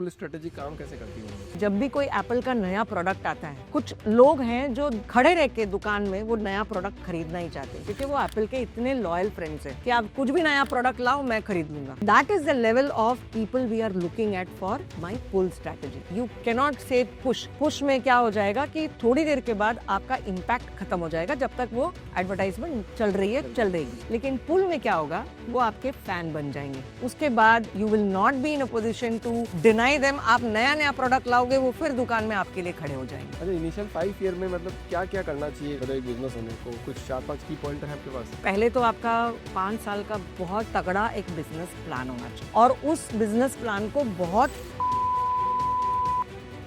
पुल strategy काम कैसे करती है? जब भी कोई एप्पल का नया प्रोडक्ट आता है, कुछ लोग हैं जो खड़े रह के दुकान में वो नया प्रोडक्ट खरीदना ही चाहते हैं, क्योंकि वो एप्पल के इतने लॉयल फ्रेंड्स हैं कि आप कुछ भी नया प्रोडक्ट लाओ, मैं खरीद लूंगा। That is the level of people we are looking at for my pull strategy. You can not say push. Push में क्या हो जाएगा कि थोड़ी देर के बाद आपका इम्पैक्ट खत्म हो जाएगा, जब तक वो एडवर्टाइजमेंट चल रही है चल रहेगी। लेकिन पुल में क्या होगा, वो आपके फैन बन जाएंगे। उसके बाद you will not be in a position to deny them. आप नया नया प्रोडक्ट लाओगे, वो फिर दुकान में आपके लिए खड़े हो जाएंगे। अच्छा, इनिशियल 5 ईयर में मतलब क्या क्या करना चाहिए मतलब एक बिजनेस होने को? कुछ 4-5 की पॉइंट है आपके पास? पहले तो आपका 5 साल का बहुत तगड़ा एक बिजनेस प्लान होना चाहिए, और उस बिजनेस प्लान को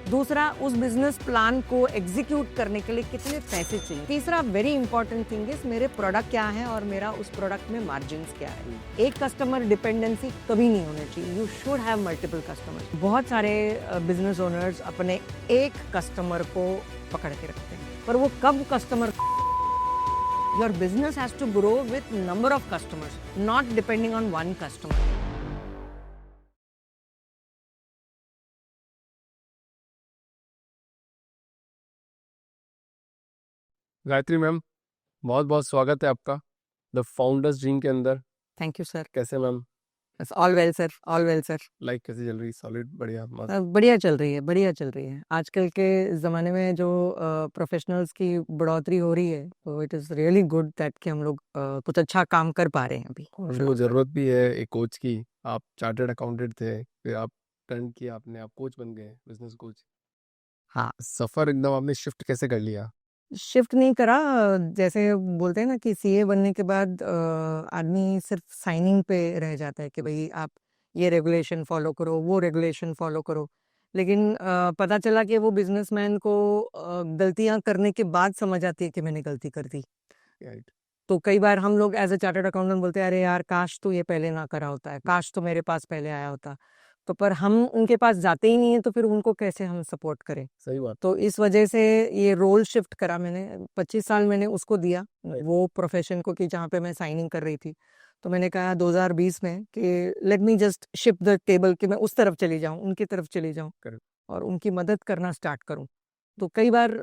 दूसरा, उस बिजनेस प्लान को एग्जीक्यूट करने के लिए कितने पैसे चाहिए। तीसरा, वेरी इंपॉर्टेंट थिंग इज मेरे प्रोडक्ट क्या है और मेरा उस प्रोडक्ट में मार्जिन्स क्या है। एक कस्टमर डिपेंडेंसी कभी नहीं होनी चाहिए। You should have multiple customers. बहुत सारे बिजनेस ओनर्स अपने एक कस्टमर को पकड़ के रखते हैं, पर वो कब customer your business has to grow with number of customers, not depending on one customer. Gayatri ma'am, बहुत बहुत स्वागत है आपका द फाउंडर्स ड्रीम के अंदर। Thank you sir. कैसे ma'am? All well sir, all well sir. Life कैसी चल रही? सॉलिड, बढ़िया, मस्त? बढ़िया चल रही है, बढ़िया चल रही है। आजकल के ज़माने में जो प्रोफेशनल्स की बढ़ोतरी हो रही है, तो it is really good that कि हम लोग कुछ अच्छा काम कर पा रहे हैं अभी। उनको जरूरत भी है एक कोच की। आप चार्टर्ड अकाउंटेंट थे, फिर आप टर्न किया, आपने आप कोच बन गए, बिजनेस कोच। हाँ, सफर एकदम आपने शिफ्ट कैसे कर लिया? शिफ्ट नहीं करा। जैसे बोलते हैं ना कि सीए बनने के बाद आदमी सिर्फ साइनिंग पे रह जाता है कि भाई आप ये रेगुलेशन फॉलो करो, वो रेगुलेशन फॉलो करो। लेकिन पता चला कि वो बिजनेसमैन को गलतियां करने के बाद समझ आती है कि मैंने गलती कर दी। राइट। तो कई बार हम लोग एज अ चार्टर्ड अकाउंटेंट बोलते हैं, अरे यार काश तो ये पहले ना करा होता है, काश तो मेरे पास पहले आया होता। तो पर हम उनके पास जाते ही नहीं है, तो फिर उनको कैसे हम सपोर्ट करें। सही बात। तो इस वजह से ये रोल शिफ्ट करा मैंने। 25 साल मैंने उसको दिया, वो प्रोफेशन को, कि जहाँ पे मैं साइनिंग कर रही थी। तो मैंने कहा 2020 में कि let me just shift the table, कि मैं उस तरफ चली जाऊँ, उनकी तरफ चली जाऊँ और उनकी मदद करना स्टार्ट करूँ। तो कई बार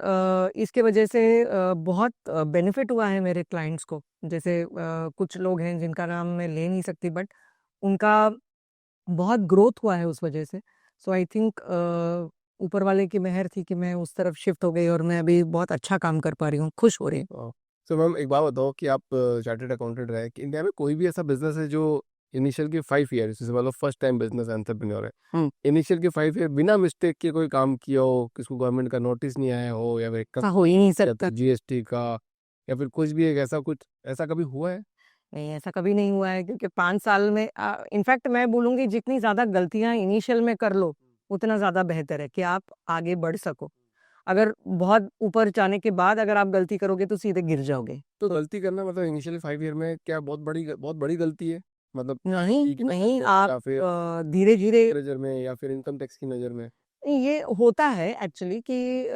इसके वजह से बहुत बेनिफिट हुआ है मेरे क्लाइंट्स को। जैसे कुछ लोग हैं जिनका नाम मैं ले नहीं सकती, बट उनका बहुत ग्रोथ हुआ है उस वजह से। सो आई थिंक ऊपर वाले की मेहर थी कि मैं उस तरफ शिफ्ट हो गई और मैं अभी बहुत अच्छा काम कर पा रही हूँ, खुश हो रही हूँ। तो मैम एक बात बताओ कि आप चार्टर्ड अकाउंटेंट रहे कि इंडिया में कोई भी ऐसा बिजनेस है जो इनिशियल के 5 ईयर, जैसे मतलब फर्स्ट टाइम बिजनेस एंटरप्रेन्योर है, इनिशियल के 5 ईयर बिना मिस्टेक के कोई काम किया हो, किसको गवर्नमेंट का नोटिस नहीं आया हो, या फिर ऐसा हो ही नहीं सकता। जीएसटी का, या फिर कुछ भी एक ऐसा कुछ ऐसा कभी हुआ है? नहीं, ऐसा कभी नहीं हुआ है, क्योंकि 5 साल में इनफैक्ट मैं बोलूंगी जितनी ज्यादा गलतियां इनिशियल में कर लो, उतना ज्यादा बेहतर है कि आप आगे बढ़ सको। अगर बहुत ऊपर जाने के बाद अगर आप गलती करोगे तो सीधे गिर जाओगे। तो गलती करना मतलब इनिशियल 5 ईयर में क्या बहुत बड़ी गलती है? मतलब नहीं नहीं, या आप फिर धीरे धीरे, नजर में या फिर इनकम टैक्स की नजर में? ये होता है एक्चुअली कि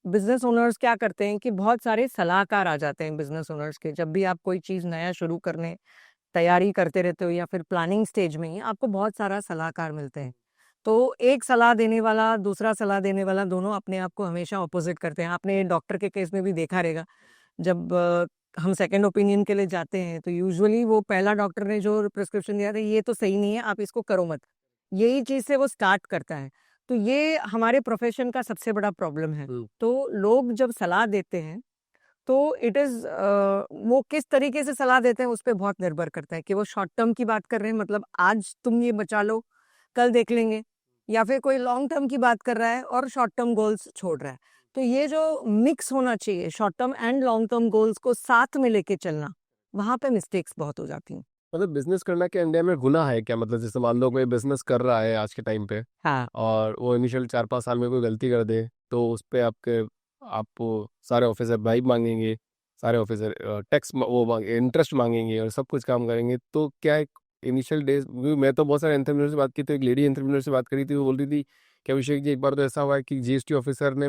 बिजनेस ओनर्स क्या करते हैं कि बहुत सारे सलाहकार आ जाते हैं बिजनेस ओनर्स के। जब भी आप कोई चीज़ नया शुरू करने तैयारी करते रहते हो या फिर प्लानिंग स्टेज में ही, आपको बहुत सारा सलाहकार मिलते हैं। तो एक सलाह देने वाला, दूसरा सलाह देने वाला, दोनों अपने आप को हमेशा अपोजिट करते हैं। आपने डॉक्टर के केस में भी देखा रहेगा, जब हम सेकंड ओपिनियन के लिए जाते हैं तो यूजुअली वो पहला डॉक्टर ने जो प्रिस्क्रिप्शन दिया था, ये तो सही नहीं है, आप इसको करो मत, यही चीज़ से वो स्टार्ट करता है। तो ये हमारे प्रोफेशन का सबसे बड़ा प्रॉब्लम है। तो लोग जब सलाह देते हैं तो इट इज़ वो किस तरीके से सलाह देते हैं उस पे बहुत निर्भर करता है कि वो शॉर्ट टर्म की बात कर रहे हैं, मतलब आज तुम ये बचा लो, कल देख लेंगे, या फिर कोई लॉन्ग टर्म की बात कर रहा है और शॉर्ट टर्म गोल्स छोड़ रहा है। तो ये जो मिक्स होना चाहिए, short term and long term goals को साथ में लेके चलना, वहां पे मिस्टेक्स बहुत हो जाती हैं। मतलब बिजनेस करना क्या इंडिया में गुनाह है क्या? मतलब जैसे मान लो कोई बिजनेस कर रहा है आज के टाइम पे, हाँ, और वो इनिशियल 4-5 साल में कोई गलती कर दे, तो उस पे आपको सारे ऑफिसर ब्राइब मांगेंगे, सारे ऑफिसर टैक्स वो मांगे, इंटरेस्ट मांगेंगे और सब कुछ काम करेंगे। तो क्या एक इनिशियल डेज, मैं तो बहुत सारे एंटरप्रेन्योर से बात की, तो एक लेडी एंटरप्रेन्योर से बात करी थी, वो बोल रही थी कि अभिषेक जी, एक बार तो ऐसा हुआ है कि जीएसटी ऑफिसर ने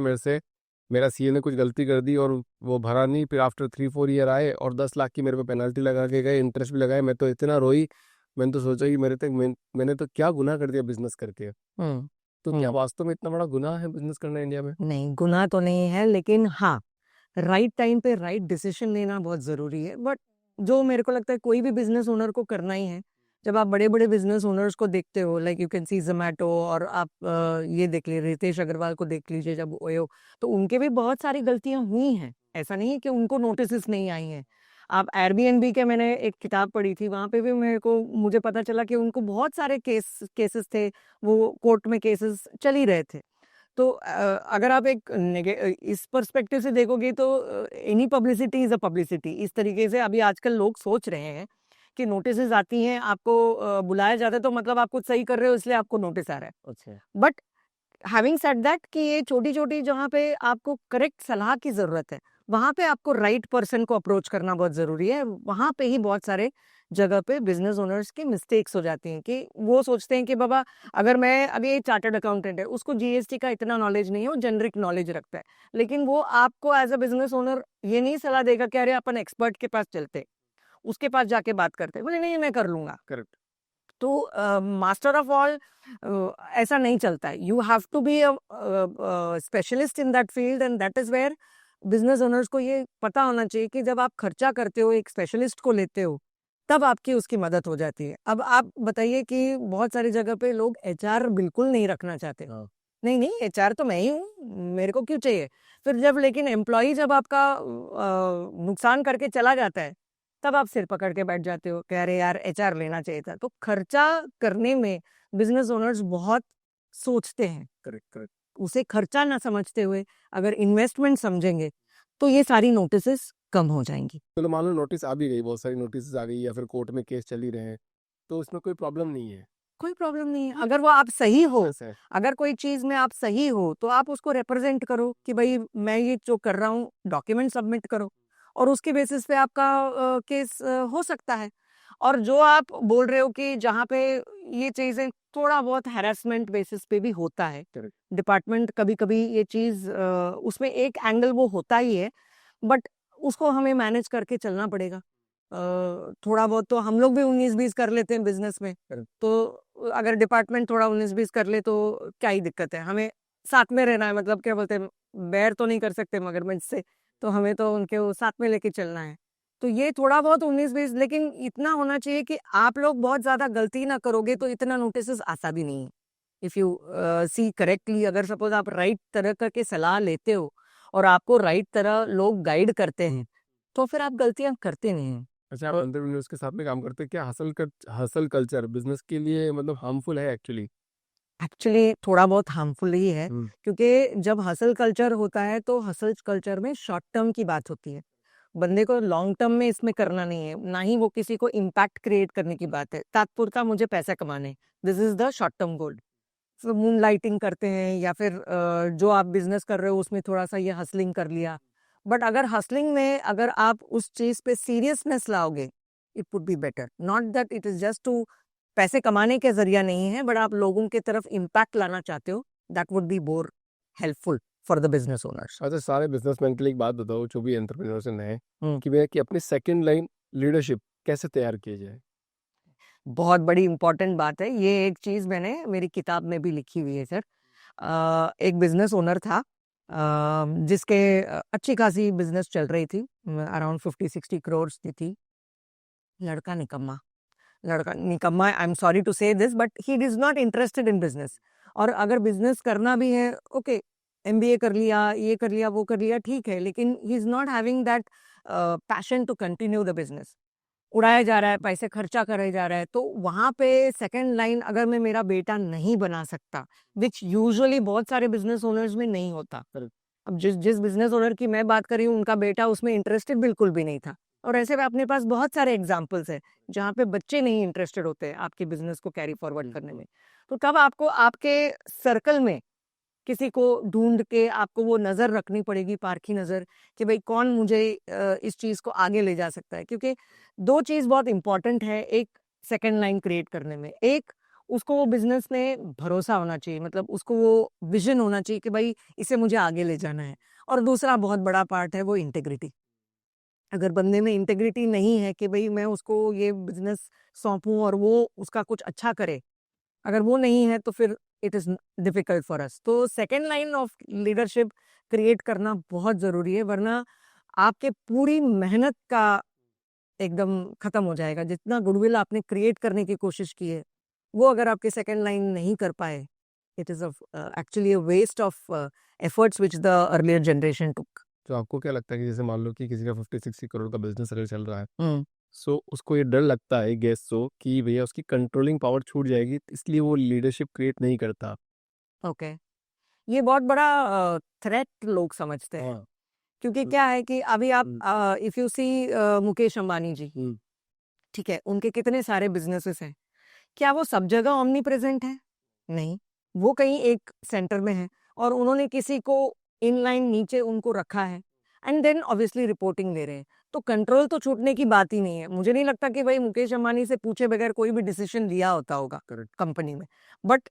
मेरा सीए ने कुछ गलती कर दी और वो भरा नहीं, फिर आफ्टर 3-4 ईयर आए और 10 लाख की मेरे पे पेनल्टी लगा के गए, इंटरेस्ट भी लगाए। मैं तो इतना रोई, मैंने तो सोचा कि मैंने तो क्या गुनाह कर दिया बिजनेस करके। हम्म तो क्या हम्म वास्तव में इतना बड़ा गुनाह है बिजनेस करना इंडिया में? नहीं, गुनाह तो नहीं है, लेकिन हाँ, राइट टाइम पे राइट डिसीजन लेना बहुत जरूरी है। बट जो मेरे को लगता है कोई भी बिजनेस ओनर को करना ही है। जब आप बड़े बड़े बिजनेस ओनर्स को देखते हो, like you can see Zomato, और आप ये देख लीजिए रितेश अग्रवाल को देख लीजिए जब ओयो, तो उनके भी बहुत सारी गलतियां हुई हैं। ऐसा नहीं है कि उनको नोटिस नहीं आई हैं। आप एयरबीएनबी के, मैंने एक किताब पढ़ी थी, वहां पे भी मुझे पता चला कि उनको बहुत सारे केसेस थे, वो कोर्ट में केसेस चल ही रहे थे। तो अगर आप इस पर्सपेक्टिव से देखोगे तो any publicity is a publicity. इस तरीके से अभी आजकल लोग सोच रहे हैं कि नोटिसेस आती हैं, आपको बुलाया जाता है, तो मतलब आप कुछ सही कर रहे हो इसलिए आपको नोटिस आ रहा है। अच्छा। बट हैविंग सेड दैट, कि ये छोटी छोटी जहाँ पे आपको करेक्ट सलाह की जरूरत है, वहां पे आपको राइट पर्सन को अप्रोच करना बहुत जरूरी है। वहां पे ही बहुत सारे जगह पे बिजनेस ओनर्स की मिस्टेक्स हो जाती हैं, कि वो सोचते हैं कि बाबा, अगर मैं अभी एक चार्टर्ड अकाउंटेंट है, उसको जीएसटी का इतना नॉलेज नहीं है, वो जेनरिक नॉलेज रखता है, लेकिन वो आपको एज अ बिजनेस ओनर ये नहीं सलाह देगा कि अरे अपन एक्सपर्ट के पास चलते, उसके पास जाके बात करते, बोले नहीं मैं कर लूंगा। करेक्ट। तो मास्टर ऑफ ऑल ऐसा नहीं चलता है। You have to be specialist in that field, and that is where business owners को ये पता होना चाहिए कि जब आप खर्चा करते हो, एक स्पेशलिस्ट को लेते हो, तब आपकी उसकी मदद हो जाती है। अब आप बताइए कि बहुत सारी जगह पे लोग एचआर बिल्कुल नहीं रखना चाहते। हाँ। नहीं नहीं, एचआर तो मैं ही हूँ, मेरे को क्यों चाहिए। फिर जब लेकिन एम्प्लॉय जब आपका नुकसान करके चला जाता है, तब आप सिर पकड़ के बैठ जाते हो कि अरे यार एचआर लेना चाहिए था। तो खर्चा करने में बिजनेस ओनर्स बहुत सोचते हैं। Correct correct. उसे खर्चा ना समझते हुए अगर इन्वेस्टमेंट समझेंगे, तो ये सारी नोटिसेस कम हो जाएंगी। चलो मान लो नोटिस आ भी गई, बहुत सारी नोटिस आ गई, या फिर कोर्ट में केस चल ही रहे हैं, तो उसमें कोई प्रॉब्लम नहीं है? कोई प्रॉब्लम नहीं है, अगर वो आप सही हो। ऐसा है। अगर कोई चीज में आप सही हो, तो आप उसको रिप्रेजेंट करो कि भाई मैं ये जो कर रहा हूँ, डॉक्यूमेंट सबमिट करो, और उसके बेसिस पे आपका केस हो सकता है। और जो आप बोल रहे हो कि जहाँ पे ये चीजें थोड़ा बहुत हैरेसमेंट बेसिस पे भी होता है, करेक्ट। डिपार्टमेंट कभी कभी ये चीज उसमें एक एंगल वो होता ही है, बट उसको हमें मैनेज करके चलना पड़ेगा। थोड़ा बहुत तो हम लोग भी 19-20 कर लेते हैं बिजनेस में। करेक्ट। तो अगर डिपार्टमेंट थोड़ा 19-20 कर ले, तो क्या ही दिक्कत है। हमें साथ में रहना है, मतलब क्या बोलते हैं, बैर तो नहीं कर सकते मगरमच्छ से, तो हमें तो उनके वो साथ में लेके चलना है। तो ये थोड़ा बहुत 19-20, लेकिन इतना होना चाहिए कि आप लोग बहुत ज्यादा गलती ना करोगे तो इतना नोटिस आता भी नहीं है। इफ यू सी करेक्टली, अगर सपोज आप राइट तरह का के सलाह लेते हो और आपको राइट तरह लोग गाइड करते हैं, तो फिर आप गलतियां करते नहीं हैं। अच्छा, आप एंटरप्रेन्योर्स के साथ में काम करते हैं, क्या हसल कल्चर बिजनेस के लिए मतलब हार्मफुल है एक्चुअली? एक्चुअली थोड़ा बहुत हार्मफुल ही है, हम्म। क्योंकि जब हसल कल्चर होता है, तो हसल कल्चर में शॉर्ट टर्म की बात होती है। बंदे को लॉन्ग टर्म में इसमें करना नहीं है, ना ही वो किसी को इम्पैक्ट क्रिएट करने की बात है। तात्पुरता मुझे पैसा कमाने, this is the short term goal. Moon lighting करते हैं, या फिर जो आप बिजनेस कर रहे हो उसमें थोड़ा सा ये हसलिंग कर लिया। बट अगर हसलिंग में अगर आप उस चीज पे सीरियसनेस लाओगे, it would be better. Not that it is just to पैसे कमाने के जरिया नहीं है, बट आप लोगों की तरफ इम्पैक्ट लाना चाहते हो, that would be more helpful for the business owners. अच्छा, सारे बिजनेसमैन के लिए एक बात बताओ, जो भी एंटरप्रेन्योर्स हैं नए, कि वे कि अपनी सेकंड लाइन लीडरशिप कैसे तैयार किए जाए? बहुत बड़ी इंपॉर्टेंट बात है ये। एक चीज मैंने मेरी किताब में भी लिखी हुई है सर। एक बिजनेस ओनर था, जिसके अच्छी खासी बिजनेस चल रही थी, अराउंड 50-60 करोड़ की थी। लड़का निकम्मा, लड़का निकम्मा, आई एम सॉरी टू से this, but he is not interested in business. और अगर बिजनेस करना भी है, ओके, एमबीए कर लिया, ये कर लिया, वो कर लिया, ठीक है, लेकिन he is not having that passion to continue the business. उड़ाया जा रहा है, पैसे खर्चा करे जा रहा है, तो वहां पे सेकंड लाइन अगर मैं मेरा बेटा नहीं बना सकता, विच यूजुअली बहुत सारे बिजनेस ओनर्स में नहीं होता। Correct. अब जिस जिस बिजनेस ओनर की मैं बात कर रही हूँ, उनका बेटा उसमें इंटरेस्टेड बिल्कुल भी नहीं था। और ऐसे में अपने पास बहुत सारे एग्जाम्पल्स है जहाँ पे बच्चे नहीं इंटरेस्टेड होते हैं आपके बिजनेस को कैरी फॉरवर्ड करने में। तो तब आपको आपके सर्कल में किसी को ढूंढ के आपको वो नजर रखनी पड़ेगी, पारखी नजर, कि भाई कौन मुझे इस चीज को आगे ले जा सकता है। क्योंकि दो चीज बहुत इंपॉर्टेंट है एक सेकेंड लाइन क्रिएट करने में। एक, उसको वो बिजनेस में भरोसा होना चाहिए, मतलब उसको वो विजन होना चाहिए कि भाई इसे मुझे आगे ले जाना है। और दूसरा बहुत बड़ा पार्ट है वो इंटेग्रिटी। अगर बंदे में इंटेग्रिटी नहीं है कि भाई मैं उसको ये बिजनेस सौंपूं और वो उसका कुछ अच्छा करे, अगर वो नहीं है तो फिर it is difficult for us. तो second line of leadership create करना बहुत जरूरी है, वरना आपके पूरी मेहनत का एकदम खत्म हो जाएगा। जितना गुडविल आपने क्रिएट करने की कोशिश की है, वो अगर आपके सेकेंड लाइन नहीं कर पाए, it is actually a waste of efforts which the earlier generation took. तो आपको क्या लगता है कि जैसे मान लो कि किसी का 50-60 करोड़ का बिजनेस अगर चल रहा है, सो उसको ये डर लगता है गेस सो कि भैया उसकी कंट्रोलिंग पावर छूट जाएगी, इसलिए वो लीडरशिप क्रिएट नहीं करता। ओके, ये बहुत बड़ा थ्रेट लोग समझते हैं। हाँ। क्योंकि हम्म, क्या है कि अभी आप हम्म, if you see Mukesh Ambani जी, हम्म, ठीक है, उनके कितने सारे बिजनेसेस हैं। क्या वो सब जगह ओमनी प्रेजेंट है? नहीं, वो कहीं एक सेंटर में है और उन्होंने किसी को इनलाइन नीचे उनको रखा है, एंड देन ऑब्वियसली रिपोर्टिंग ले रहे हैं। तो कंट्रोल तो छूटने की बात ही नहीं है। मुझे नहीं लगता कि भाई मुकेश अंबानी से पूछे बगैर कोई भी डिसीजन लिया होता होगा करेक्ट। कंपनी में, but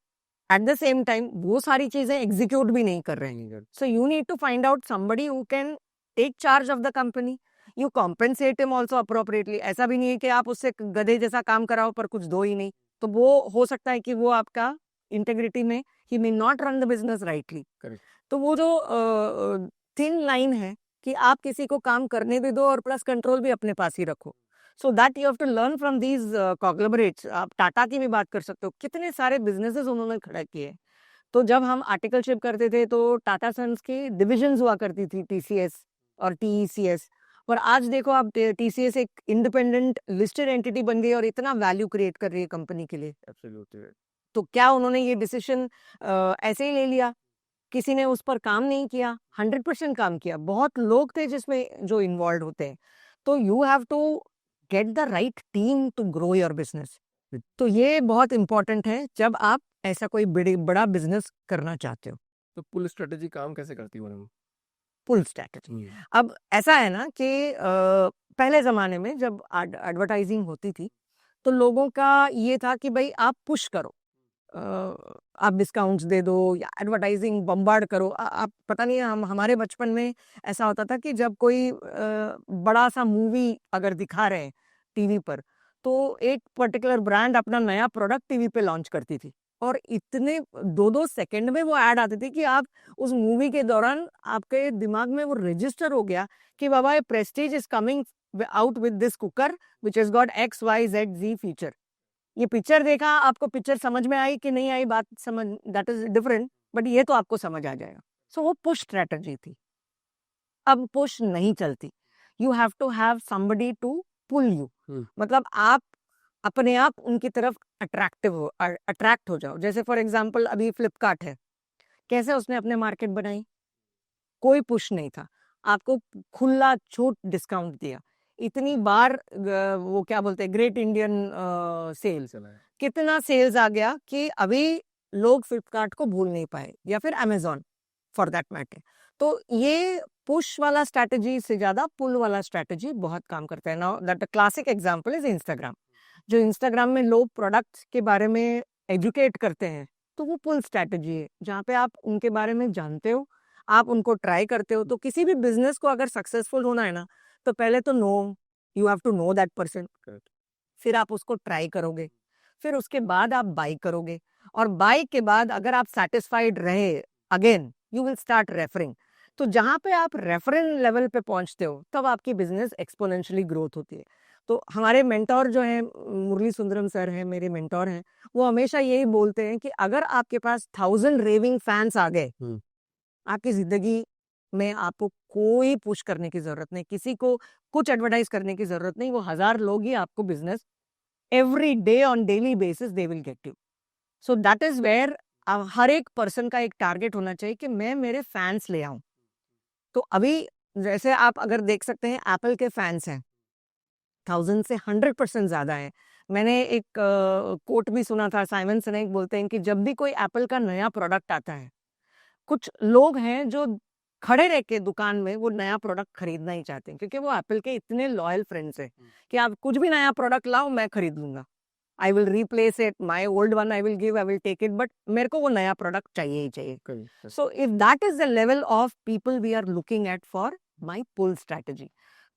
at the same time वो सारी चीजें एग्जीक्यूट भी नहीं कर रहे हैं। So you need to find out somebody who can take charge of the company. You compensate him also appropriately. ऐसा भी नहीं है कि आप उससे गधे जैसा काम कराओ पर कुछ दो ही नहीं। तो वो हो सकता है कि वो आपका इंटेग्रिटी में ही may not run the business rightly. Correct. तो वो जो थिन लाइन है कि आप किसी को काम करने भी दो और प्लस कंट्रोल भी अपने पास ही रखो। So that you have to learn from these conglomerates. आप टाटा की भी बात कर सकते हो, कितने सारे बिजनेसेस उन्होंने खड़ा किए। तो जब हम आर्टिकलशिप करते थे तो टाटा सन्स की डिविजन्स हुआ करती थी, टीसीएस और टीईसीएस। पर आज देखो आप, टीसीएस एक इंडिपेंडेंट लिस्टेड एंटिटी बन गई और इतना वैल्यू क्रिएट कर रही है कंपनी के लिए। एब्सोल्युटली। तो क्या उन्होंने ये डिसीजन ऐसे ही ले लिया? किसी ने उस पर काम नहीं किया, 100% काम किया। बहुत लोग थे जिसमें जो इन्वॉल्व होते हैं। तो you have to get the right team to grow your business. तो ये बहुत इंपॉर्टेंट है जब आप ऐसा कोई बड़ा बिजनेस करना चाहते हो। तो पुल स्ट्रेटेजी काम कैसे करती है मैडम? पुल स्ट्रैटेजी। अब ऐसा है ना कि पहले जमाने में जब एडवर्टाइजिंग होती थी तो लोगों का ये था कि भाई आप पुश करो, अ, आप डिस्काउंट्स दे दो या एडवर्टाइजिंग बम्बार्ड करो। आप पता नहीं, हम हमारे बचपन में ऐसा होता था कि जब कोई बड़ा सा मूवी अगर दिखा रहे हैं टीवी पर, तो एक पर्टिकुलर ब्रांड अपना नया प्रोडक्ट टीवी पे लॉन्च करती थी और इतने 2-2 सेकंड में वो ऐड आती थी कि आप उस मूवी के दौरान आपके दिमाग में वो रजिस्टर हो गया कि बाबा ये Prestige is coming out with this cooker which has got XYZ feature. ये पिक्चर देखा, आपको पिक्चर समझ में आई कि नहीं आई, बात समझ, दैट इज डिफरेंट, बट ये तो आपको समझ आ जाएगा। सो वो पुश स्ट्रेटजी थी। अब पुश नहीं चलती। You have to have somebody to pull you. मतलब आप अपने आप उनकी तरफ अट्रैक्ट हो जाओ। जैसे फॉर एग्जाम्पल अभी फ्लिपकार्ट है, कैसे उसने अपने मार्केट बनाई? कोई पुश नहीं था, आपको खुला छूट डिस्काउंट दिया। इतनी बार वो क्या बोलते हैं, ग्रेट इंडियन सेल, कितना सेल्स आ गया कि अभी लोग फ्लिपकार्ट को भूल नहीं पाए, या फिर अमेजोन फॉर दैट मैटर। तो ये पुश वाला स्ट्रैटेजी से ज्यादा पुल वाला स्ट्रैटेजी बहुत काम करता है। Now that classic example is Instagram. जो इंस्टाग्राम में लोग प्रोडक्ट्स के बारे में एजुकेट करते हैं, तो वो पुल स्ट्रैटेजी है जहाँ पे आप उनके बारे में जानते हो, आप उनको ट्राई करते हो। तो किसी भी बिजनेस को अगर सक्सेसफुल होना है ना, तो पहले तो you have to know that person. फिर आप उसको ट्राई करोगे, फिर उसके बाद आप बाई करोगे, और बाई के बाद अगर आप सेटिस्फाइड रहे, again you will start referring. तो जहां पे आप रेफरेंस लेवल पे पहुंचते हो, तब आपकी बिजनेस एक्सपोनेंशियली ग्रोथ होती है। तो हमारे मेंटोर जो है, मुरली सुंदरम सर है, मेरे मेंटोर हैं, वो हमेशा यही बोलते हैं कि अगर आपके पास 1000 रेविंग फैंस आ गए आपकी जिंदगी में, आपको कोई पुश करने की जरूरत नहीं, किसी को कुछ एडवर्टाइज करने की जरूरत नहीं। वो 1000 लोग ही आपको business every day on daily basis they will get you. So that is where हर एक पर्सन का एक टारगेट होना चाहिए कि मैं मेरे फैंस ले आऊं। तो अभी जैसे आप अगर देख सकते हैं, एप्पल के फैंस हैं 1000 से 100% ज्यादा है। मैंने एक कोट भी सुना था, साइमन सिनेक बोलते हैं कि जब भी कोई एप्पल का नया प्रोडक्ट आता है, कुछ लोग हैं जो खड़े रह के दुकान में वो नया प्रोडक्ट खरीदना ही चाहते हैं, क्योंकि वो एप्पल के इतने लॉयल फ्रेंड्स हैं कि आप कुछ भी नया प्रोडक्ट लाओ, मैं खरीद लूंगा। I will replace it, my old one I will give, I will take it, but मेरे को वो नया प्रोडक्ट चाहिए ही चाहिए। So if that is the level of people we are looking at for my pull strategy,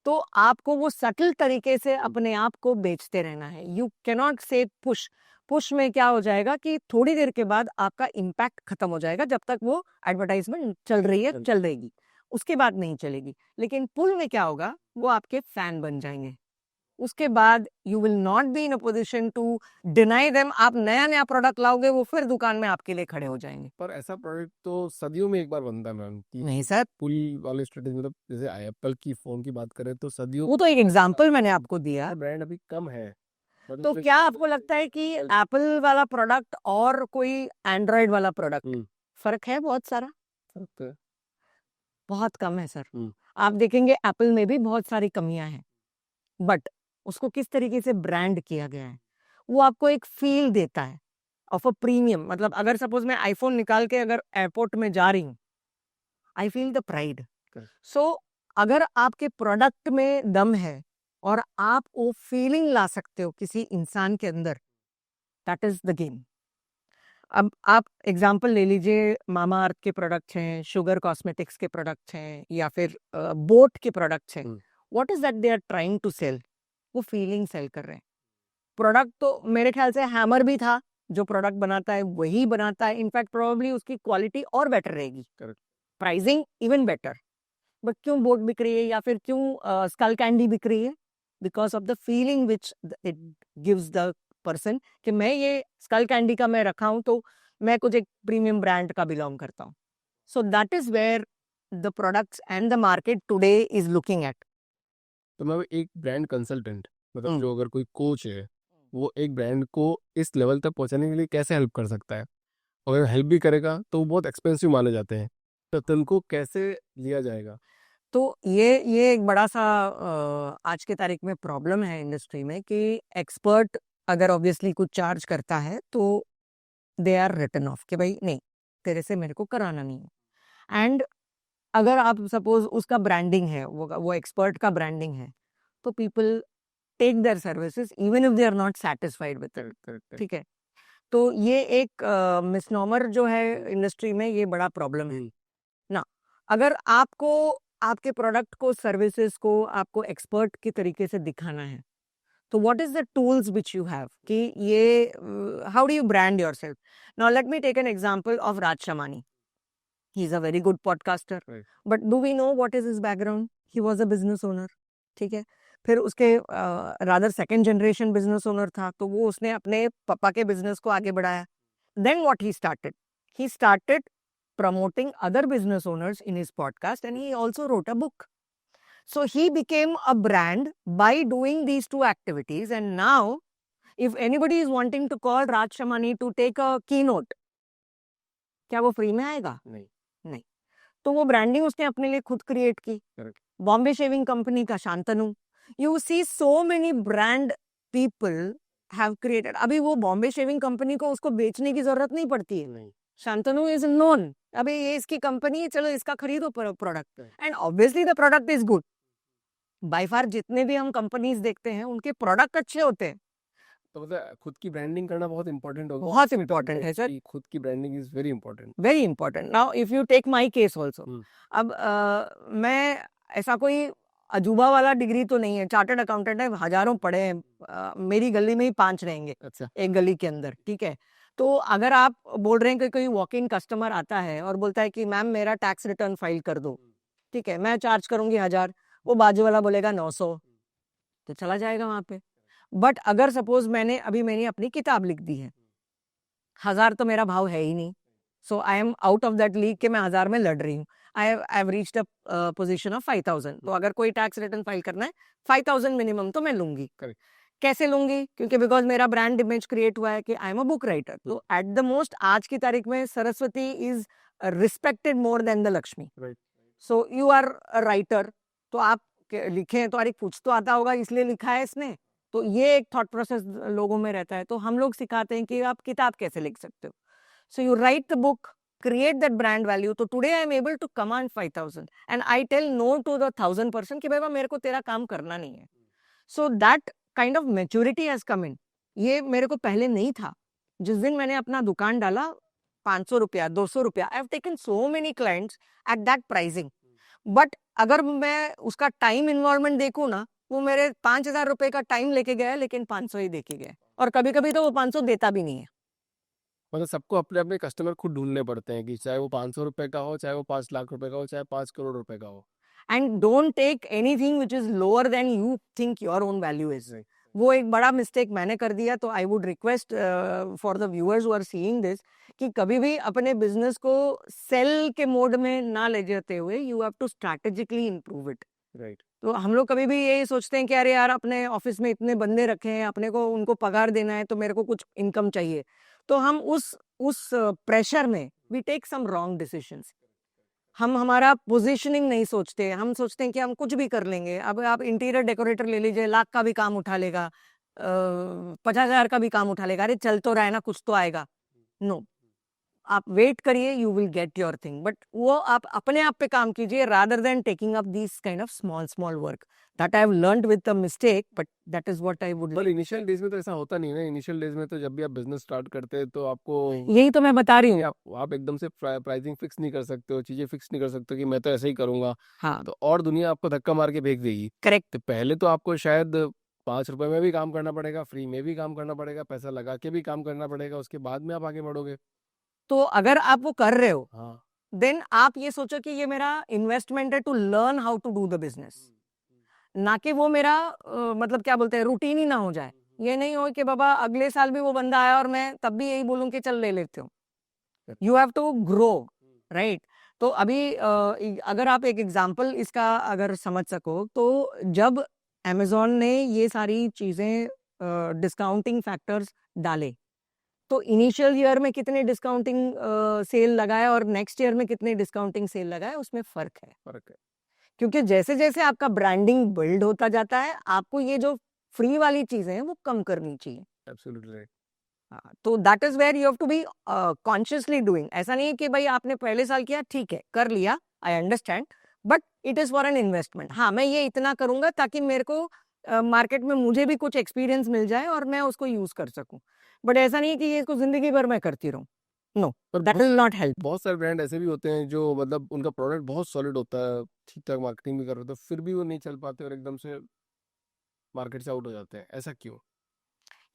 तो आपको वो सटल तरीके से अपने आप को बेचते रहना है. यू कैनॉट से पुश में क्या हो जाएगा कि थोड़ी देर के बाद आपका इम्पैक्ट खत्म हो जाएगा. जब तक वो एडवर्टाइजमेंट चल रही है चल रहेगी, उसके बाद नहीं चलेगी. लेकिन पुल में क्या होगा, वो आपके फैन बन जाएंगे. उसके बाद you will not be in a position to deny them. आप नया नया प्रोडक्ट लाओगे, वो फिर दुकान में आपके लिए खड़े हो जाएंगे. पर ऐसा प्रोडक्ट तो सदियों में एक बार बनता है मैम कि नहीं सर, पुल वाले स्ट्रेटेजी, मतलब जैसे एप्पल की फोन की बात करें तो सदियों वो तो एक एग्जाम्पल मैंने आपको दिया. ब्रांड अभी कम है. तो क्या आपको लगता है कि एप्पल वाला प्रोडक्ट और कोई एंड्रॉयड वाला प्रोडक्ट फर्क है? बहुत सारा, बहुत कम है सर. आप देखेंगे एप्पल में भी बहुत सारी कमियां हैं, बट उसको किस तरीके से ब्रांड किया गया है, वो आपको एक फील देता है ऑफ अ प्रीमियम. मतलब अगर सपोज मैं आईफोन निकाल के अगर एयरपोर्ट में जा रही हूँ, आई फील द प्राइड. सो अगर आपके प्रोडक्ट में दम है और आप वो फीलिंग ला सकते हो किसी इंसान के अंदर, दैट इज द गेम. अब आप एग्जांपल ले लीजिए, मामा अर्थ के प्रोडक्ट्स हैं, शुगर कॉस्मेटिक्स के प्रोडक्ट्स हैं, या फिर बोट के प्रोडक्ट्स हैं. What is that they are trying to sell? वो फीलिंग सेल कर रहे हैं. प्रोडक्ट तो मेरे ख्याल से हैमर भी था, जो प्रोडक्ट बनाता है वही बनाता है. इनफैक्ट प्रोबेबली उसकी क्वालिटी और बेटर रहेगी, प्राइसिंग इवन बेटर. बट क्यों बोट बिक रही है या फिर क्यों स्कल कैंडी बिक रही है? Because of the feeling which it gives the person कि मैं ये स्कल कैंडी का मैं रखा हूं तो मैं कुछ एक प्रीमियम ब्रांड का बिलोंग करता हूं. So that is where the products and the market today is looking at. तो मैं एक ब्रांड कंसल्टेंट, मतलब जो अगर कोई कोच है, वो एक ब्रांड को इस लेवल तक पहुंचाने के लिए कैसे हेल्प कर सकता है? और अगर हेल्प भी करेगा तो वो बहुत एक्सपेंसिव माने जाते हैं, तो उनको कैसे लिया जाएगा? तो ये एक बड़ा सा आज के तारीख में प्रॉब्लम है इंडस्ट्री में कि एक्सपर्ट अगर ऑब्वियसली कुछ चार्ज करता है तो दे आर रिटन ऑफ कि भाई नहीं, तेरे से मेरे को कराना नहीं है. एंड अगर आप सपोज उसका ब्रांडिंग है, वो एक्सपर्ट का ब्रांडिंग है, तो people take their services even if they are not satisfied with it. ठीक है, तो ये एक मिसनॉमर जो है इंडस्ट्री में, ये बड़ा प्रॉब्लम है ना. अगर आपको आपके प्रोडक्ट को, सर्विसेज को आपको एक्सपर्ट की तरीके से दिखाना है, तो what is the tools which you have कि ये how do you brand yourself? Now let me take an example of Raj Shamani. He is a very good podcaster, but do we know what is his background? He was a business owner. ठीक है, फिर उसके rather second generation business owner था, तो वो उसने अपने पापा के बिजनेस को आगे बढ़ाया. Then what he started? He started promoting other business owners in his podcast, and he also wrote a book. So he became a brand by doing these two activities. And now, if anybody is wanting to call Raj Shamani to take a keynote, क्या वो free में आएगा? नहीं. तो वो branding उसने अपने लिए खुद क्रिएट की. बॉम्बे शेविंग कंपनी का Shantanu. You see so many brand people have created. अभी वो बॉम्बे शेविंग कंपनी को उसको बेचने की जरूरत नहीं पड़ती है. शांतनु इज नोन, अभी ये इसकी कंपनी है, चलो इसका खरीदो product, and obviously the product is good. By far जितने भी हम कंपनीज देखते हैं उनके प्रोडक्ट अच्छे होते हैं. तो मतलब खुद की ब्रांडिंग करना बहुत इंपॉर्टेंट होगा. बहुत इंपॉर्टेंट है सर. खुद की branding is very important. Very important. Now if you take my case also, अब मैं ऐसा कोई अजूबा वाला डिग्री तो नहीं है, चार्टर्ड अकाउंटेंट है, हजारों पढ़े हैं, मेरी गली में ही 5 रहेंगे. अच्छा, एक गली के अंदर. ठीक है, तो अगर आप बोल रहे हैं कि कोई वॉक इन कस्टमर आता है और बोलता है कि मैम मेरा टैक्स रिटर्न फाइल कर दो, ठीक है, मैं चार्ज करूंगी 1000, वो बाजू वाला बोलेगा 900, तो चला जाएगा वहां पे. बट अगर सपोज मैंने अपनी किताब लिख दी है, 1000 तो मेरा भाव है ही नहीं, so I am out of that league कि मैं 1000 में लड़ रही हूँ. I have reached a position of 5000. तो अगर कोई टैक्स रिटर्न फाइल करना है, 5000 मिनिमम तो मैं लूंगी. कैसे लूंगी? क्योंकि बिकॉज मेरा ब्रांड इमेज क्रिएट हुआ है कि I am a book writer. तो एट द मोस्ट आज की तारीख में Saraswati is respected more than the Lakshmi. So you are a writer, तो आप लिखे हैं तो अरे कुछ तो आता होगा इसलिए लिखा है इसने. तो ये एक थॉट प्रोसेस लोगों में रहता है. तो हम लोग सिखाते हैं कि आप किताब कैसे लिख सकते हो. So you right the book, create that brand value. तो today I am able to command 5000 and I tell no to the 1000 person कि बाबा मेरे को तेरा काम करना नहीं है. So that kind of maturity has come in. ये मेरे को पहले नहीं था. जिस दिन मैंने अपना दुकान डाला, 500 रुपया, 200 रुपया, I have taken so many clients at that pricing. But अगर मैं उसका टाइम इन्वॉल्वमेंट देखूँ ना, वो मेरे 5,000 रुपए का टाइम लेके गया है, लेकिन 500 ही देके गया है। और कभी कभी तो वो 500 देता भी नहीं है। मतलब सबको अपने अपने कस्टमर खुद ढूंढने पड़ते हैं, कि चाहे वो 500 रुपए का हो, चाहे वो 5 लाख रुपए का हो, चाहे 5 करोड़ रुपए का हो। And don't take anything which is lower than you think your own value is. Right. वो एक बड़ा मिस्टेक मैंने कर दिया। तो I would request for the viewers who are seeing this कि कभी भी अपने बिजनेस को सेल के मोड में ना ले जाते हुए you have to strategically improve it. Right. तो हम लोग कभी भी यही सोचते हैं कि अरे यार, अपने ऑफिस में इतने बंदे रखे हैं, अपने को उनको पगार देना है, तो मेरे को कुछ इनकम चाहिए। तो हम उस प्रेशर में we take some wrong decisions. हम हमारा पोजीशनिंग नहीं सोचते, हम सोचते हैं कि हम कुछ भी कर लेंगे। अब आप इंटीरियर डेकोरेटर ले लीजिए, लाख का भी काम उठा लेगा, 50,000 का भी काम उठा लेगा, अरे चल तो रहा है ना, कुछ तो आएगा। नो, आप वेट करिए, you will get your thing. But वो आप अपने आप पे काम कीजिए, rather than taking up this kind of small small work. That I have learned with a mistake, but that is what I would. पर इनिशियल डेज में तो ऐसा होता नहीं ना। इनिशियल डेज में तो जब भी आप बिजनेस स्टार्ट करते हैं तो आपको, यही तो मैं बता रही हूँ। आप एकदम से प्राइसिंग फिक्स नहीं कर सकते हो, चीजें फिक्स नहीं कर सकते हो कि मैं तो ऐसे ही करूंगा। हाँ, तो और दुनिया आपको धक्का मार के फेंक देगी। करेक्ट। तो पहले तो आपको शायद 5 रुपए में भी काम करना पड़ेगा, फ्री में भी काम करना पड़ेगा, पैसा लगा के भी काम करना पड़ेगा, उसके बाद में आप आगे बढ़ोगे। तो अगर आप वो कर रहे हो, हाँ। देन आप ये सोचो कि ये मेरा इन्वेस्टमेंट है to learn how to do the business, ना कि वो मेरा मतलब क्या बोलते हैं, रूटीन ही ना हो जाए। ये नहीं हो कि बाबा अगले साल भी वो बंदा आया और मैं तब भी यही बोलूं कि चल ले लेते हो। You have to grow, right. तो अभी अगर आप एक एग्जांपल इसका अगर समझ सको, तो जब अमेजोन ने ये सारी चीजें डिस्काउंटिंग फैक्टर्स डाले, तो इनिशियल ईयर में कितने डिस्काउंटिंग सेल लगाए और नेक्स्ट ईयर में कितने डिस्काउंटिंग सेल लगाए, उसमें फर्क है। फर्क है। क्योंकि जैसे जैसे आपका ब्रांडिंग बिल्ड होता जाता है, आपको ये जो फ्री वाली चीजें हैं वो कम करनी चाहिए। Absolutely right. हाँ, तो that is where you have to be consciously doing. ऐसा नहीं है कि भाई आपने पहले साल किया, ठीक है कर लिया, I understand, but it is for an investment. हाँ, मैं ये इतना करूंगा ताकि मेरे को मार्केट में मुझे भी कुछ एक्सपीरियंस मिल जाए और मैं उसको यूज कर सकूं। बट ऐसा नहीं है कि ये इसको जिंदगी भर मैं करती रहूं। नो, पर दैट विल नॉट हेल्प। बहुत सारे ब्रांड ऐसे भी होते हैं जो मतलब उनका प्रोडक्ट बहुत सॉलिड होता है, ठीक ठाक मार्केटिंग भी कर रहे होते हैं, फिर भी वो नहीं चल पाते और एकदम से मार्केट से आउट हो जाते हैं। ऐसा क्यों?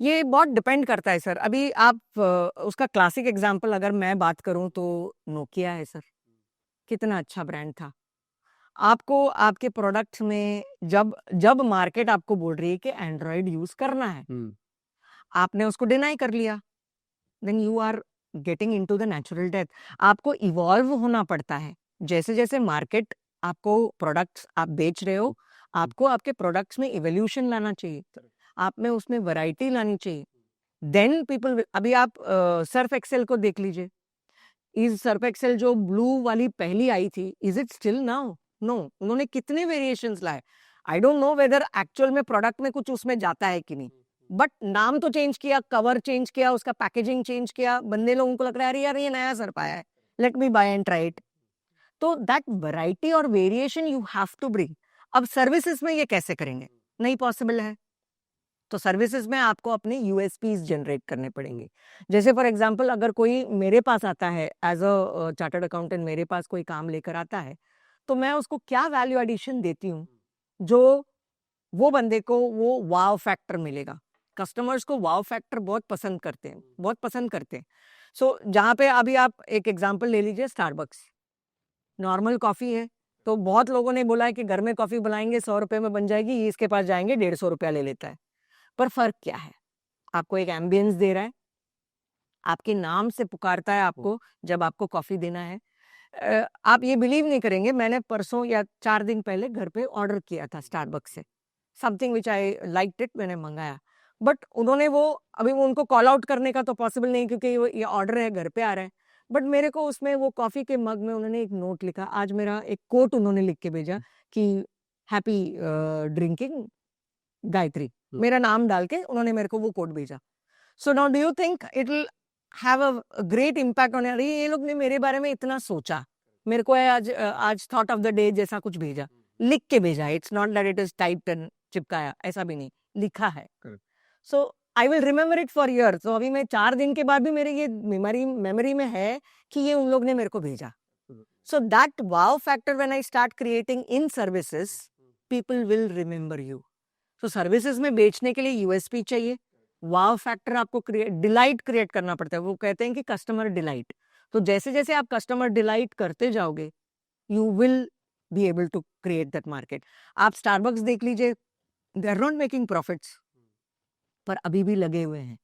ये बहुत डिपेंड करता है सर। अभी आप उसका क्लासिक एग्जांपल अगर मैं बात करूं तो नोकिया है सर। कितना अच्छा ब्रांड था। आपको आपके प्रोडक्ट्स में जब जब मार्केट आपको बोल रही है कि एंड्रॉइड यूज करना है, आपने उसको डिनाई कर लिया, then you are getting into the natural death. आपको इवॉल्व होना पड़ता है। जैसे जैसे मार्केट आपको प्रोडक्ट्स आप बेच रहे हो, आपको आपके प्रोडक्ट्स में इवोल्यूशन लाना चाहिए, आप में उसमें वैरायटी लानी चाहिए। देन पीपल, अभी आप सर्फ एक्सेल को देख लीजिए। इज सर्फ एक्सेल जो ब्लू वाली पहली आई थी, is it still now? No, उन्होंने कितने वेरिएशंस लाए। I don't know whether actual में प्रोडक्ट में कुछ उसमें जाता है कि नहीं, बट नाम तो चेंज किया, कवर चेंज किया, उसका पैकेजिंग चेंज किया, बंदे लोगों को लग रहा है अरे यार ये नया सर्फ आया है, let me buy and try it. तो दैट वैरायटी और variation you have to bring. अब सर्विसेज में ये कैसे करेंगे? नहीं पॉसिबल है। तो सर्विसेज में आपको अपने यूएसपीज जनरेट करने पड़ेंगे। जैसे फॉर एग्जांपल, अगर कोई मेरे पास आता है एज अ चार्टर्ड अकाउंटेंट, मेरे पास कोई काम लेकर आता है, तो मैं उसको क्या वैल्यू एडिशन देती हूँ जो वो बंदे को वो वाव फैक्टर मिलेगा। कस्टमर्स को वाव फैक्टर बहुत पसंद करते हैं, बहुत पसंद करते हैं। सो जहाँ पे अभी आप एक एग्जांपल ले लीजिए, स्टारबक्स नॉर्मल कॉफी है, तो बहुत लोगों ने बोला है कि घर में कॉफी बनाएंगे 100 रुपए में बन जाएगी, ये इसके पास जाएंगे 150 रुपया ले लेता है। पर फर्क क्या है? आपको एक एम्बियंस दे रहा है, आपके नाम से पुकारता है आपको जब आपको कॉफी देना है। आप ये बिलीव नहीं करेंगे, मैंने परसों या 4 दिन पहले घर पे ऑर्डर किया था स्टारबक्स से, something which I liked it, मैंने मंगाया। बट उन्होंने वो, अभी वो उनको कॉल आउट करने का तो पॉसिबल नहीं क्योंकि ये ऑर्डर है, घर पे आ रहा है। बट मेरे को उसमें वो कॉफी के मग में उन्होंने एक नोट लिखा, आज मेरा एक कोट उन्होंने लिख के भेजा कि हैप्पी ड्रिंकिंग गायत्री, मेरा नाम डाल के उन्होंने मेरे को वो कोड भेजा। So now do you think it will have a great impact on, अरे ये लोग ने मेरे बारे में इतना सोचा, मेरे को आज थॉट ऑफ द डे जैसा कुछ भेजा, लिख के भेजा। It's not that it is typed and चिपकाया, ऐसा भी नहीं, लिखा है। So I will remember it for years. तो अभी मैं 4 दिन के बाद भी मेरे ये मेमोरी में है कि ये उन लोग ने मेरे को भेजा। So that wow factor when I start creating in services, people will remember you. So services में बेचने के लिए USP चाहिए, wow factor आपको डिलाइट क्रिएट करना पड़ता है. वो कहते हैं कि कस्टमर डिलाइट. तो जैसे जैसे आप कस्टमर डिलाइट करते जाओगे, you will be able to create that market. आप स्टारबक्स देख लीजिए, they are not making profits, पर अभी भी लगे हुए हैं.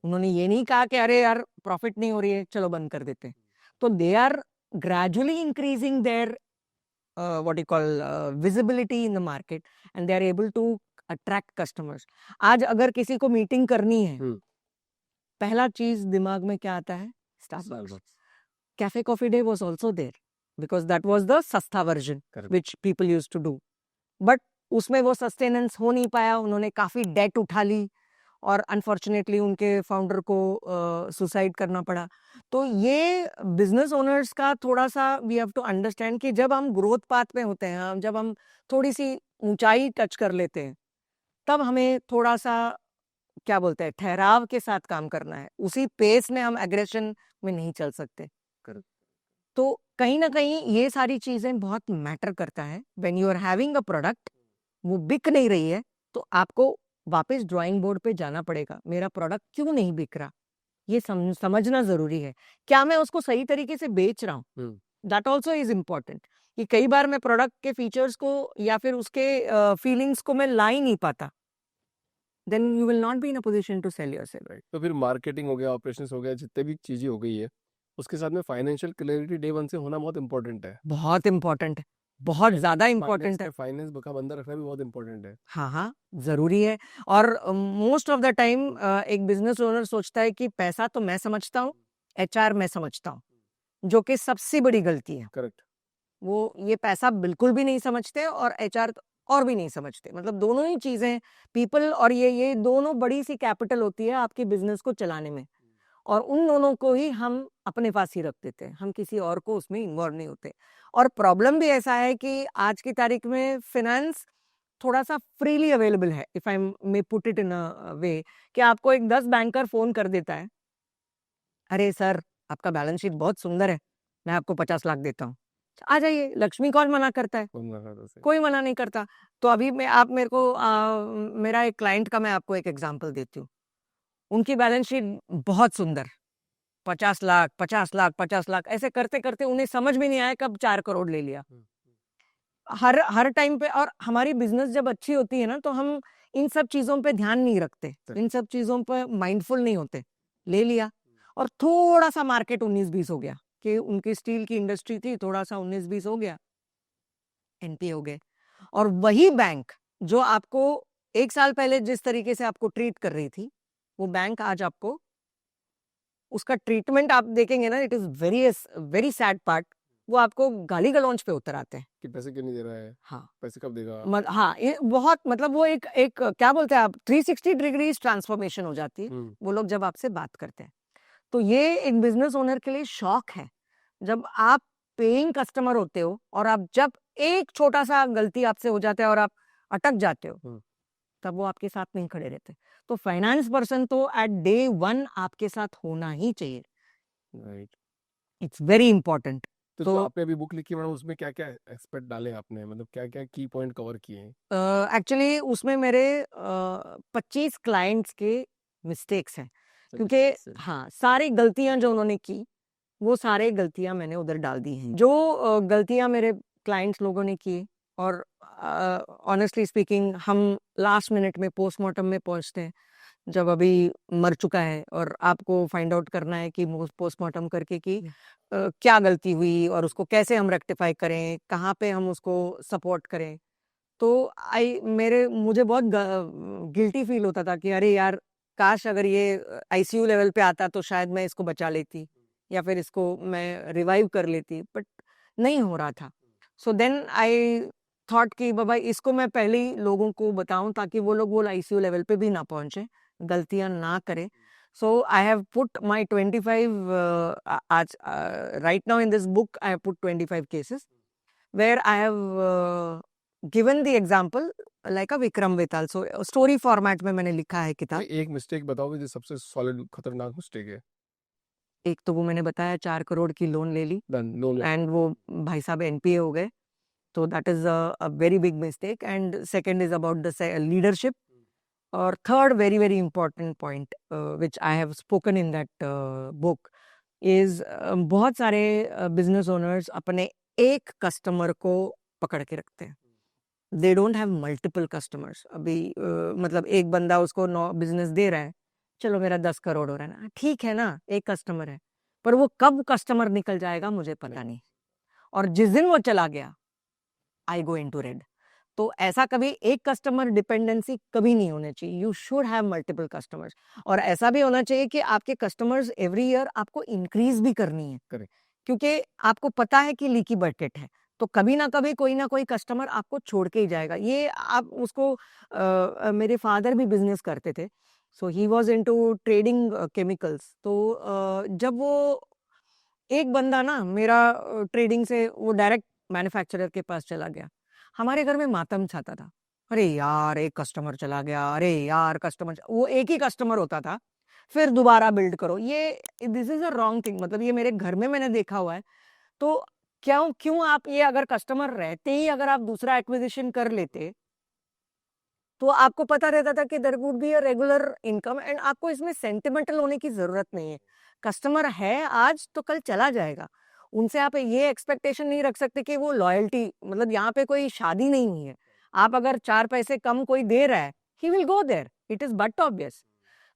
उन्होंने ये नहीं कहा कि अरे यार प्रॉफिट नहीं हो रही है, चलो बंद कर देते हैं. तो they are gradually increasing their what you call visibility in the market and they are able to attract customers. आज अगर किसी को मीटिंग करनी है, पहला चीज दिमाग में क्या आता है? Starbucks. Cafe coffee day was also there because that was the सस्ता version which people used to do. But उसमें वो सस्टेनेंस हो नहीं पाया. उन्होंने काफी डेट उठा ली और अनफॉर्चुनेटली उनके फाउंडर को सुसाइड करना पड़ा. तो ये बिजनेस ओनर्स का थोड़ा सा वी हैव टू अंडरस्टैंड कि जब हम ग्रोथ पाथ में होते हैं, जब हम थोड़ी सी ऊंचाई टच कर लेते हैं, तब हमें थोड़ा सा क्या बोलते हैं ठहराव के साथ काम करना है. उसी पेस में हम एग्रेशन में नहीं चल सकते. तो कहीं ना कहीं ये सारी चीजें बहुत मैटर करता है. When you are having a product, वो बिक नहीं रही है, तो आपको वापस ड्राइंग बोर्ड पे जाना पड़ेगा. मेरा प्रोडक्ट क्यों नहीं बिक रहा, ये समझना जरूरी है. क्या मैं उसको सही तरीके से बेच रहा हूँ, दैट ऑल्सो इज इम्पोर्टेंट. कि कई बार मैं प्रोडक्ट के फीचर्स को या फिर उसके फीलिंग्स को मैं ला ही नहीं पाता, then you will not be in a position to sell yourself. तो फिर मार्केटिंग हो गया, ऑपरेशंस हो गया, जितने भी चीजें हो गई है, उसके साथ में फाइनेंशियल क्लैरिटी डे वन से होना बहुत इंपॉर्टेंट है. बहुत इंपॉर्टेंट है, बहुत ज्यादा इंपॉर्टेंट है. फाइनेंस का बंदा रखना भी बहुत इंपॉर्टेंट है. हाँ हाँ, जरूरी है. और मोस्ट ऑफ द टाइम एक बिजनेस ओनर सोचता है कि पैसा तो मैं समझता हूँ, HR मैं समझता हूँ, जो कि सबसे बड़ी गलती है. करेक्ट. वो ये पैसा बिल्कुल भी नहीं समझते और HR और भी नहीं समझते. मतलब दोनों ही चीजें, पीपल और ये दोनों बड़ी सी कैपिटल होती है आपके बिजनेस को चलाने में. और उन दोनों को ही हम अपने पास ही रख देते हैं, हम किसी और को उसमें इन्वॉल्व नहीं होते. और प्रॉब्लम भी ऐसा है कि आज की तारीख में फिनेंस थोड़ा सा फ्रीली अवेलेबल है, if I may put it in a way, कि आपको एक 10 बैंकर फोन कर देता है, अरे सर आपका बैलेंस शीट बहुत सुंदर है, मैं आपको 50 लाख देता हूँ, आ जाइए. लक्ष्मी कौन मना करता है? कोई मना नहीं करता. तो अभी आप मेरे को मेरा एक क्लाइंट का मैं आपको एक एग्जांपल देती हूँ. उनकी बैलेंस शीट बहुत सुंदर, 50 लाख 50 लाख 50 लाख ऐसे करते करते उन्हें समझ में नहीं आया कब 4 करोड़ ले लिया. हर टाइम पे. और हमारी बिजनेस जब अच्छी होती है ना, तो हम इन सब चीजों पे ध्यान नहीं रखते, इन सब चीजों पे माइंडफुल नहीं होते. ले लिया और थोड़ा सा मार्केट 19-20 हो गया, कि उनकी स्टील की इंडस्ट्री थी, थोड़ा सा 19-20 हो गया, NPA हो गए. और वही बैंक जो आपको 1 साल पहले जिस तरीके से आपको ट्रीट कर रही थी, वो बैंक आज आपको उसका ट्रीटमेंट आप देखेंगे ना, it is very sad part. वो आपको गाली गलौज पे उतर आते हैं कि पैसे क्यों नहीं दे रहा है. हाँ, पैसे कब देगा. हाँ, ये बहुत मतलब वो एक क्या बोलते हैं आप, 360 डिग्रीज ट्रांसफॉर्मेशन हो जाती है वो लोग जब आपसे बात करते हैं. तो ये एक बिजनेस ओनर के लिए शौक है. जब आप पेइंग कस्टमर होते हो और आप जब एक छोटा सा गलती आपसे हो जाता है और आप अटक जाते हो, तब वो आपके साथ नहीं खड़े रहते. तो फाइनेंस पर्सन तो एट डे 1 आपके साथ होना ही चाहिए. राइट. It's very important. तो आपने अभी बुक लिखी मैडम, उसमें क्या क्या एक्सपेक्ट डाले आपने, मतलब क्या क्या की पॉइंट कवर किए हैं? एक्चुअली उसमें मेरे 25 क्लाइंट्स के मिस्टेक्स हैं, क्योंकि हाँ, सारी गलतियां जो उन्होंने की, वो सारे गलतियां मैंने उधर डाल दी हैं. जो गलतियां मेरे क्लाइंट्स लोगों ने की, और ऑनेस्टली स्पीकिंग हम लास्ट मिनट में पोस्टमार्टम में पहुंचते हैं जब अभी मर चुका है, और आपको फाइंड आउट करना है कि पोस्टमार्टम करके कि क्या गलती हुई और उसको कैसे हम रेक्टिफाई करें, कहाँ पे हम उसको सपोर्ट करें. तो मुझे बहुत गिल्टी फील होता था कि अरे यार, काश अगर ये ICU लेवल पे आता तो शायद मैं इसको बचा लेती या फिर इसको मैं रिवाइव कर लेती, बट नहीं हो रहा था. सो देन आई थॉट कि बाबा इसको मैं पहले ही लोगों को बताऊं, ताकि वो लोग वो ICU लेवल पे भी ना पहुंचे, गलतियां ना करें. So I have put my 25 right now in this book I have put 25 cases where I have given the example like a Vikram Vital. So story format में मैंने लिखा है किताब. एक मिस्टेक बताओगे जो सबसे सॉलिड खतरनाक मिस्टेक है. एक तो वो मैंने बताया 4 करोड़ की लोन ले ली डन लोन एंड वो भाई साहब एनपीए हो गए, तो that is a very big mistake. And second is about the leadership. और third very very important point which I have spoken in that book is बहुत सारे बिजनेस ओनर्स अपने एक कस्टमर को पकड़ के रखते हैं। They don't have multiple customers. अभी मतलब एक बंदा उसको 9 बिजनेस दे रहा है, चलो मेरा 10 करोड़ हो रहा है ना, ठीक है ना, एक कस्टमर है, पर वो कब कस्टमर निकल जाएगा मुझे पता नहीं। और जिस दिन वो चला गया, आई गो इनटू रेड। तो ऐसा कभी एक कस्टमर डिपेंडेंसी कभी नहीं होनी चाहिए। You should have multiple customers. और ऐसा भी होना चाहिए कि आपके कस्टमर्स एवरी ईयर आपको इंक्रीज भी करनी है। करेक्ट। क्योंकि आपको पता है कि लीकी बकेट है, तो कभी ना कोई कस्टमर आपको छोड़ के ही जाएगा। ये आप उसको मेरे फादर भी बिजनेस करते थे, so he was into trading chemicals. तो जब वो एक बंदा ना मेरा ट्रेडिंग से वो डायरेक्ट मैन्युफैक्चरर के पास चला गया, हमारे घर में मातम छाता था। अरे यार एक कस्टमर चला गया, अरे यार कस्टमर, वो एक ही कस्टमर होता था, फिर दोबारा बिल्ड करो। ये this is a wrong thing, मतलब ये मेरे घर में मैंने देखा हुआ है। तो क्यों क्यों आप ये, अगर कस्टमर रहते ही अगर आप दूसरा एक्विजिशन कर लेते, तो आपको पता रहता था कि there would be a regular income, and आपको इसमें सेंटिमेंटल होने की जरूरत नहीं है। कस्टमर है आज तो कल चला जाएगा। उनसे आप ये एक्सपेक्टेशन नहीं रख सकते कि वो लॉयल्टी, मतलब यहाँ पे कोई शादी नहीं हुई है। आप अगर 4 पैसे कम कोई दे रहा है, he will go there, it is but obvious.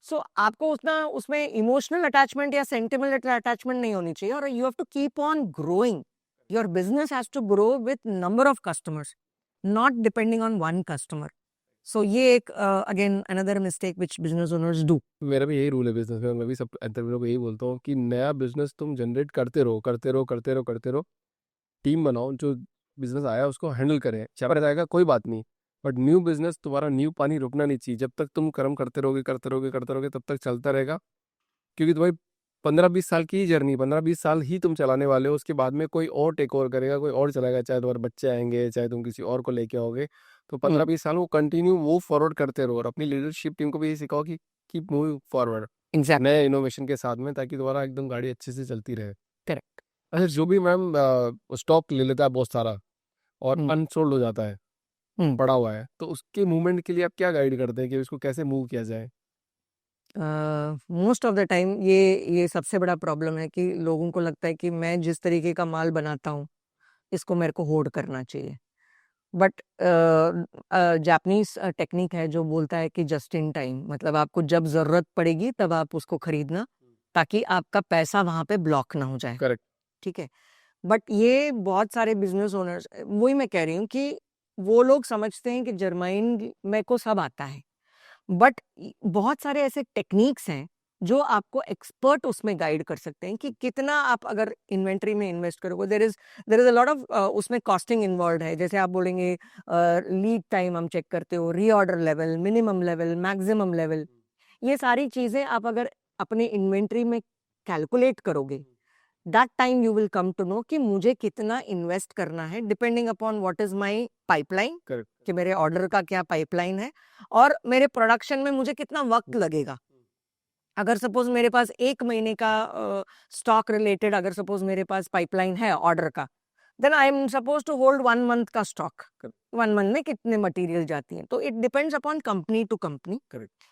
So आपको उतना उसमें इमोशनल अटैचमेंट या सेंटिमेंटल अटैचमेंट नहीं होनी चाहिए, और you have to keep on growing. Your business has to grow with number of customers, not depending on one customer. So ये एक again another mistake which business owners do. मेरा भी यही रूल है बिजनेस में। मैं भी सब इंटरव्यू को यही बोलता हूँ कि नया बिजनेस तुम जनरेट करते रहो, करते रहो, करते रहो, करते रहो। टीम बनाओ जो बिजनेस आया उसको हैंडल करे, चला जाएगा कोई बात नहीं। बट न्यू बिजनेस, तुम्हारा न्यू पानी रुकना नहीं चाहिए। जब तक तुम कर्म करते रहोगे, करते रहोगे, करते रहोगे, तब तक चलता रहेगा। क्योंकि तुम्हारी 15-20 साल की ही जर्नी, 15-20 साल ही तुम चलाने वाले हो। उसके बाद में कोई और टेक ओवर करेगा, कोई और चलाएगा, चाहे तुम्हारे बच्चे आएंगे, चाहे तुम किसी और को लेके आओगे। तो 15-20 साल वो कंटिन्यू मूव फॉरवर्ड करते रहो, और अपनी लीडरशिप टीम को भी यही सिखाओ कि कीप मूविंग फॉरवर्ड एग्जैक्ट। नए इनोवेशन के साथ में, ताकि तुम्हारा एकदम गाड़ी अच्छे से चलती रहे। करेक्ट। अच्छा, जो भी मैम स्टॉक ले लेता है बहुत सारा और अनसोल्ड हो जाता है, पड़ा हुआ है, तो उसके मूवमेंट के लिए आप क्या गाइड करते हैं कि उसको कैसे मूव किया जाए? मोस्ट ऑफ द टाइम ये सबसे बड़ा प्रॉब्लम है कि लोगों को लगता है कि मैं जिस तरीके का माल बनाता हूँ, इसको मेरे को होल्ड करना चाहिए। बट जापानीज टेक्निक है जो बोलता है कि जस्ट इन टाइम, मतलब आपको जब जरूरत पड़ेगी तब आप उसको खरीदना, ताकि आपका पैसा वहां पे ब्लॉक ना हो जाए। करेक्ट। ठीक है। बट ये बहुत सारे बिजनेस ओनर्स, वही मैं कह रही हूँ कि वो लोग समझते हैं कि जर्माइन मेरे को सब आता है, बट बहुत सारे ऐसे टेक्निक्स हैं जो आपको एक्सपर्ट उसमें गाइड कर सकते हैं कि कितना आप अगर इन्वेंट्री में इन्वेस्ट करोगे। There is a lot of उसमें कॉस्टिंग इन्वॉल्व है। जैसे आप बोलेंगे लीड टाइम हम चेक करते हो, reorder level, minimum level, maximum level, ये सारी चीजें आप अगर अपने इन्वेंट्री में कैलकुलेट करोगे, that time you will come to know कि मुझे कितना इन्वेस्ट करना है, depending upon what is my pipeline, correct. कि मेरे ऑर्डर का क्या पाइपलाइन है, और मेरे प्रोडक्शन में मुझे कितना वक्त लगेगा। अगर सपोज मेरे पास 1 महीने का स्टॉक रिलेटेड, अगर सपोज मेरे पास पाइपलाइन है ऑर्डर का, then I am suppose to hold 1 month का स्टॉक। 1 मंथ में कितने मटेरियल जाती हैं, तो it depends upon company to company,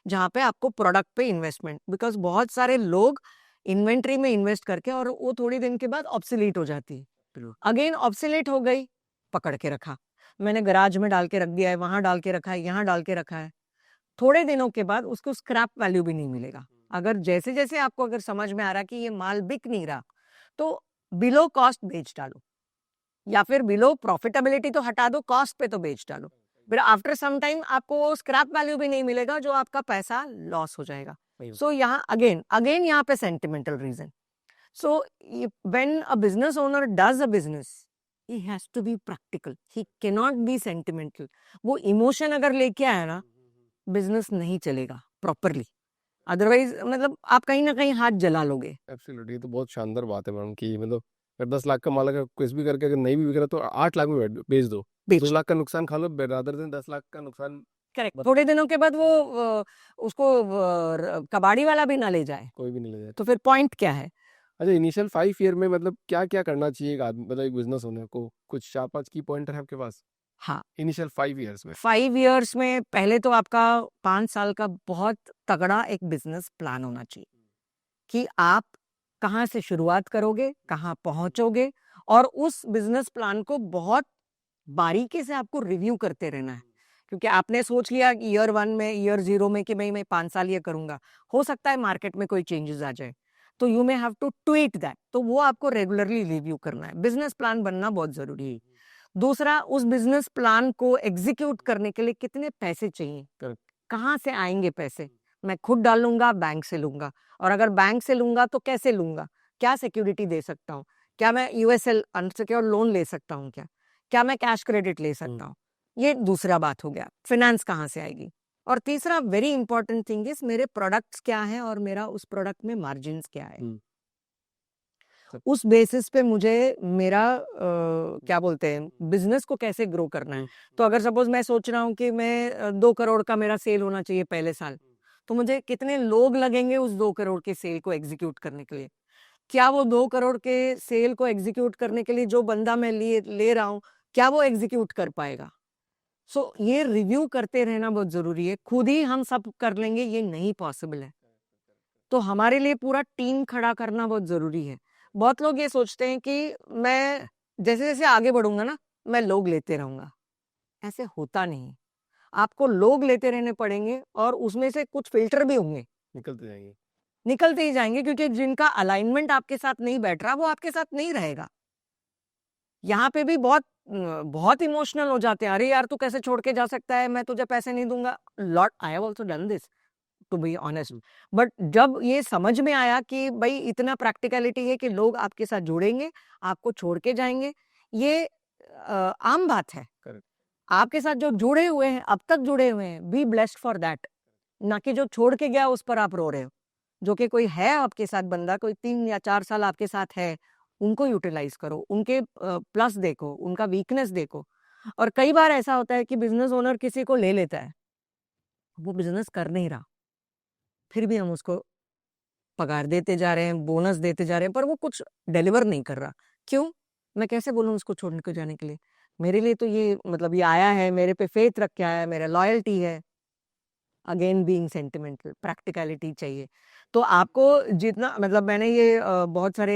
जहाँ पे आपको प्रोडक्ट पे इन्वेस्टमेंट, बिकॉज बहुत सारे लोग इन्वेंट्री में इन्वेस्ट करके और वो थोड़ी दिन के बाद ऑब्सोलीट हो जाती है। अगेन ऑब्सोलीट हो गई, पकड़ के रखा, मैंने गराज में डाल के रख दिया है, वहां डाल के रखा है, यहाँ डाल के रखा है, थोड़े दिनों के बाद उसको स्क्रैप वैल्यू भी नहीं मिलेगा। अगर जैसे जैसे आपको अगर समझ में आ रहा कि ये माल बिक नहीं रहा, तो बिलो कॉस्ट बेच डालो, या फिर बिलो प्रॉफिटेबिलिटी तो हटा दो, कॉस्ट पे तो बेच डालो। फिर आफ्टर सम टाइम आपको वो स्क्रैप वैल्यू भी नहीं मिलेगा, जो आपका पैसा लॉस हो जाएगा। सो यहाँ अगेन अगेन यहाँ पे sentimental reason. So when a business owner does a business, he has to be practical, he cannot be sentimental। वो इमोशन अगर लेके आया ना, बिजनेस नहीं चलेगा प्रॉपरली, अदरवाइज मतलब आप कहीं ना कहीं हाथ जला लोगे। एब्सोल्युटली, ये तो बहुत शानदार बात है मैडम कि मतलब अगर 10 लाख का माल अगर कुछ भी करके अगर नहीं भी बिक रहा तो 8 लाख में बेच दो। बेच 2 लाख का नुकसान खा लो रादर देन 10 लाख का नुकसान। करेक्ट। थोड़े दिनों के बाद वो उसको कबाड़ी वाला भी ना ले जाए, कोई भी नहीं ले जाए। तो फिर पॉइंट क्या है? अच्छा, इनिशियल 5 ईयर में मतलब क्या क्या करना चाहिए एक आदमी, मतलब एक बिजनेस ओनर को? कुछ 4-5 की पॉइंटर है आपके पास हाँ, इनिशियल 5 ईयर्स में? 5 इयर्स में पहले तो आपका 5 साल का बहुत तगड़ा एक बिजनेस प्लान होना चाहिए कि आप कहाँ से शुरुआत करोगे, कहाँ पहुंचोगे, और उस बिजनेस प्लान को बहुत बारीकी से आपको रिव्यू करते रहना है। क्योंकि आपने सोच लिया कि ईयर 1 में, ईयर 0 में कि मैं 5 साल ये करूंगा, हो सकता है मार्केट में कोई चेंजेस आ जाए, तो you may have to tweet that. तो वो आपको रेगुलरली रिव्यू करना है। बिजनेस प्लान बनना बहुत जरूरी है। दूसरा, उस बिजनेस प्लान को एग्जीक्यूट करने के लिए कितने पैसे चाहिए, करेक्ट। कहाँ से आएंगे पैसे? मैं खुद डालूंगा, बैंक से लूंगा, और अगर बैंक से लूंगा तो कैसे लूंगा, क्या सिक्योरिटी दे सकता हूँ, क्या मैं यूएसएल अनसिक्योर्ड लोन ले सकता हूँ, क्या क्या मैं कैश क्रेडिट ले सकता हूँ? ये दूसरा बात हो गया, फाइनेंस कहाँ से आएगी। और तीसरा वेरी इंपॉर्टेंट थिंग इज मेरे प्रोडक्ट्स क्या है और मेरा उस प्रोडक्ट में मार्जिन क्या है। उस बेसिस पे मुझे मेरा क्या बोलते हैं बिजनेस को कैसे ग्रो करना है। तो अगर सपोज मैं सोच रहा हूँ कि मैं 2 करोड़ का मेरा सेल होना चाहिए पहले साल, तो मुझे कितने लोग लगेंगे उस 2 करोड़ के सेल को एग्जीक्यूट करने के लिए? क्या वो 2 करोड़ के सेल को एग्जीक्यूट करने के लिए जो बंदा मैं ले रहा हूँ, क्या वो एग्जीक्यूट कर पाएगा? सो ये रिव्यू करते रहना बहुत जरूरी है। खुद ही हम सब कर लेंगे ये नहीं पॉसिबल है, तो हमारे लिए पूरा टीम खड़ा करना बहुत जरूरी है। बहुत लोग ये सोचते हैं कि मैं जैसे जैसे आगे बढ़ूंगा ना, मैं लोग लेते रहूंगा। ऐसे होता नहीं। आपको लोग लेते रहने पड़ेंगे, और उसमें से कुछ फिल्टर भी होंगे, निकलते जाएंगे। निकलते ही जाएंगे, क्योंकि जिनका अलाइनमेंट आपके साथ नहीं बैठ रहा वो आपके साथ नहीं रहेगा। यहाँ पे भी बहुत इमोशनल हो जाते हैं, अरे यार तू कैसे छोड़ के जा सकता है, मैं तुझे पैसे नहीं दूंगा। Lot I have also done this, to be honest. But जब ये समझ में आया कि भाई इतना प्रैक्टिकलिटी है कि लोग आपके साथ जुड़ेंगे, आपको छोड़ के जाएंगे, ये आम बात है। करेक्ट। आपके साथ जो जुड़े हुए हैं, अब तक जुड़े हुए हैं, बी ब्लेस्ड फॉर दैट। ना कि जो छोड़ के गया उस पर आप रो रहे हो। जो कि कोई है आपके साथ बंदा, कोई 3 या 4 साल आपके साथ है, उनको यूटिलाइज करो, उनके प्लस देखो, उनका वीकनेस देखो। और कई बार ऐसा होता है कि बिजनेस ओनर किसी को ले लेता है, वो बिजनेस कर नहीं रहा, फिर भी हम उसको पगार देते जा रहे हैं, बोनस देते जा रहे हैं, पर वो कुछ डिलीवर नहीं कर रहा। क्यों? मैं कैसे बोलूं उसको छोड़ने को जाने के लिए? मेरे लिए तो ये मतलब ये आया है, मेरे पे फेथ रख के आया है, मेरा लॉयल्टी है। अगेन बीइंग सेंटिमेंटल, प्रैक्टिकलिटी चाहिए। तो आपको जितना मतलब मैंने ये बहुत सारे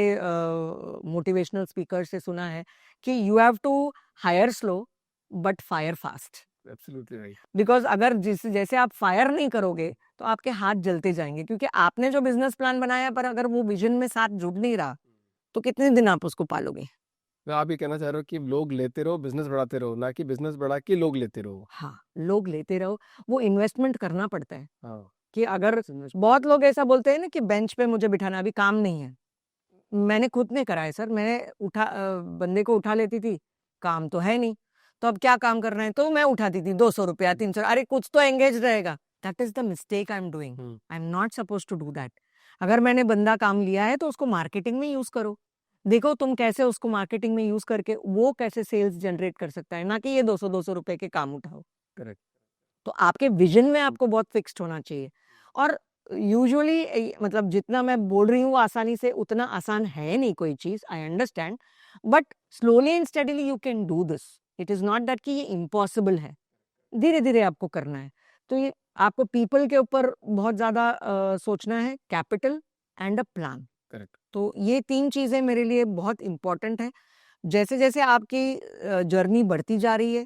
मोटिवेशनल स्पीकर से सुना है कि you have to hire slow but fire fast. Absolutely right. Because अगर जैसे आप फायर नहीं करोगे तो आपके हाथ जलते जाएंगे, क्योंकि आपने जो बिजनेस प्लान बनाया पर अगर वो विजन में साथ जुड़ नहीं रहा, तो कितने दिन आप उसको पालोगे? मैं आप ये कहना चाह रहे हो कि लोग लेते रहो, बिजनेस बढ़ाते रहो, ना कि बिजनेस बढ़ा के लोग लेते रहो। हाँ, लोग लेते रहो, वो इन्वेस्टमेंट करना पड़ता है। हाँ। कि अगर बहुत लोग ऐसा बोलते हैं ना कि बेंच पे मुझे बिठाना, अभी काम नहीं है। मैंने खुद ने करा है सर, मैंने बंदे को उठा लेती थी, काम तो है नहीं, तो अब क्या काम करना है, तो मैं उठाती थी 200 रुपया 300, अरे कुछ तो एंगेज रहेगा। That is the mistake I am doing. I am not suppose to do that. अगर मैंने बंदा काम लिया है तो उसको मार्केटिंग में यूज करो। देखो तुम कैसे उसको मार्केटिंग में यूज करके वो कैसे सेल्स जनरेट कर सकता है, ना कि ये 200 रुपए के काम उठाओ। करेक्ट। तो आपके विजन में आपको बहुत फिक्स्ड होना चाहिए। और यूजुअली मतलब जितना मैं बोल रही हूँ आसानी से, उतना आसान है नहीं कोई चीज, I understand, but slowly and steadily you can do this. It is not that कि ये इम्पॉसिबल है, धीरे धीरे आपको करना है। तो ये आपको पीपल के ऊपर बहुत ज्यादा सोचना है, capital and a plan. Correct. तो ये 3 चीजें मेरे लिए बहुत इंपॉर्टेंट है। जैसे जैसे आपकी जर्नी बढ़ती जा रही है,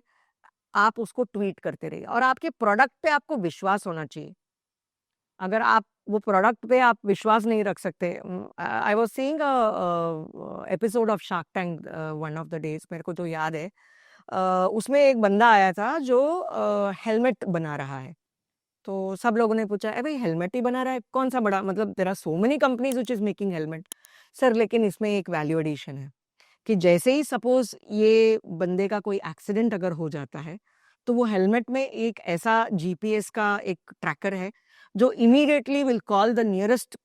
आप उसको ट्वीट करते रहिए, और आपके प्रोडक्ट पे आपको विश्वास होना चाहिए। अगर आप वो प्रोडक्ट पे आप विश्वास नहीं रख सकते, I was seeing episode of shark tank one of the days, मेरे को तो याद है। उसमें एक बंदा आया था जो हेलमेट बना रहा है। तो सब लोगों ने पूछा, अरे भाई हेलमेट ही बना रहा है, कौन सा बड़ा, मतलब there are so many companies which is making helmet. Sir लेकिन इसमें एक वैल्यू एडिशन है कि जैसे ही सपोज ये बंदे का कोई एक्सीडेंट अगर हो जाता है, तो वो हेलमेट में एक ऐसा जीपीएस का एक ट्रैकर है जो immediately will call the nearest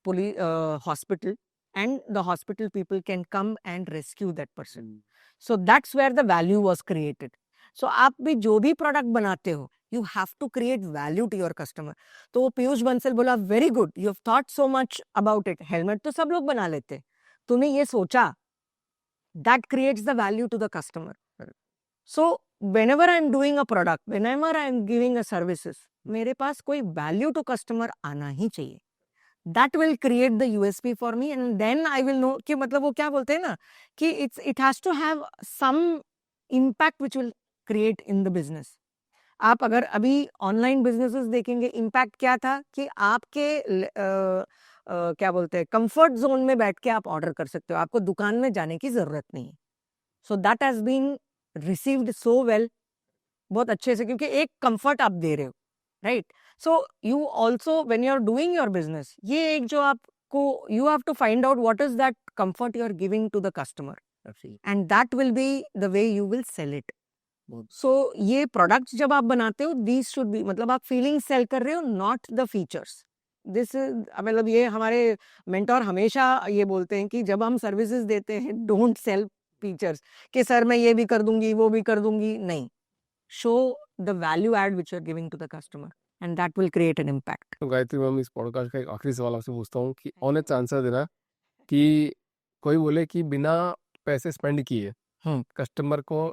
hospital, and the hospital people can come and rescue that person. So that's where the value was created. So आप भी जो भी प्रोडक्ट बनाते हो, you have to create value to your customer. तो वो पीयूष बंसल बोला, very good, you have thought so much about it. Helmet तो सब लोग बना लेते, तूने ये सोचा, that creates the value to the customer. So whenever I'm doing a product, whenever I'm giving a services, मेरे पास कोई value to customer आना ही चाहिए. That will create the USP for me, and then I will know कि मतलब वो क्या बोलते हैं ना कि it has to have some impact which will create in the business. आप अगर अभी ऑनलाइन बिजनेसेस देखेंगे, इम्पैक्ट क्या था कि आपके क्या बोलते हैं कंफर्ट जोन में बैठ के आप ऑर्डर कर सकते हो, आपको दुकान में जाने की जरूरत नहीं है. So that has been received so well, बहुत अच्छे से, क्योंकि एक कंफर्ट आप दे रहे हो, right. So you also when you are doing your business, ये एक जो आपको you have to find out what is that comfort you are giving to the customer, and that will be the way you will sell it. So ये products जब आप बनाते हो, these should be, मतलब आप फीलिंग सेल कर रहे हो, not the features. This is, मतलब ये हमारे मेंटोर हमेशा ये बोलते हैं कि जब हम सर्विसेज देते हैं, डोंट सेल फीचर्स कि सर मैं ये भी कर दूंगी, वो भी कर दूंगी. नहीं, show the value add which you are giving to the customer, and that will create an impact. तो गायत्री मैम, इस पॉडकास्ट का एक आखिरी सवाल आपसे पूछता हूँ कि ऑनेस्ट आंसर देना कि कोई बोले कि बिना पैसे स्पेंड किए कस्टमर को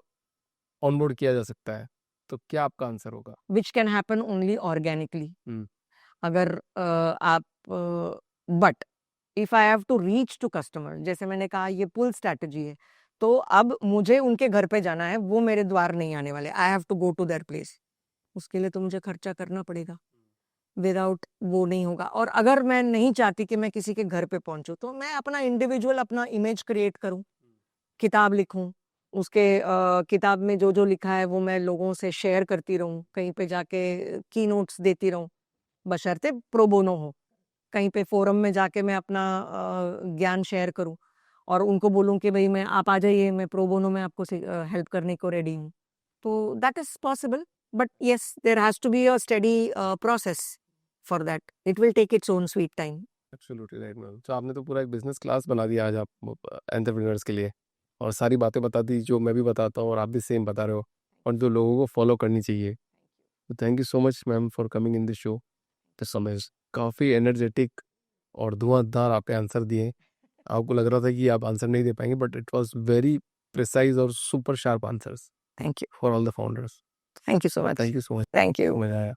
ऑनबोर्ड किया जा सकता है, तो क्या आपका आंसर होगा? Which can happen only organically. अगर आप but if I have to reach to customer, जैसे मैंने कहा ये पुल स्ट्रैटेजी है, तो अब मुझे उनके घर पे जाना है, वो मेरे द्वार नहीं आने वाले. I have to go to their place. उसके लिए तो मुझे खर्चा करना पड़ेगा, विदाउट वो नहीं होगा. और अगर मैं नहीं चाहती कि मैं किसी के घर पे पहुंचूं, तो मैं अपना इंडिविजुअल अपना इमेज क्रिएट करूं, किताब लिखूं, उसके किताब में जो जो लिखा है वो मैं लोगों से शेयर करती रहूं, कहीं पे जाके की नोट्स देती रहूं, बशर्ते प्रो बोनो हो. कहीं पे फोरम में जाके मैं अपना ज्ञान शेयर करूं और उनको बोलूं कि भाई मैं, आप आ जाइए, मैं प्रो बोनो में आपको हेल्प करने को रेडी हूं. तो that is possible, but yes, there has to be a study process for that. It will take its own sweet time. Absolutely right ma'am. तो आपने तो पूरा एक बिजनेस क्लास बना दिया आज आप एंटरप्रेन्योर्स के लिए, और सारी बातें बता दी जो मैं भी बताता हूँ और आप भी सेम बता रहे हो, और जो लोगों को फॉलो करनी चाहिए. तो thank you so much ma'am for coming in this show. तो समय काफ़ी एनर्जेटिक और धुआंधार आपके आंसर दिए. आपको लग रहा था कि आप आंसर नहीं दे पाएंगे, but it was very precise और super sharp answers thank you. For all the founders. Thank you so much. Thank you so much. Thank you. मजा आया.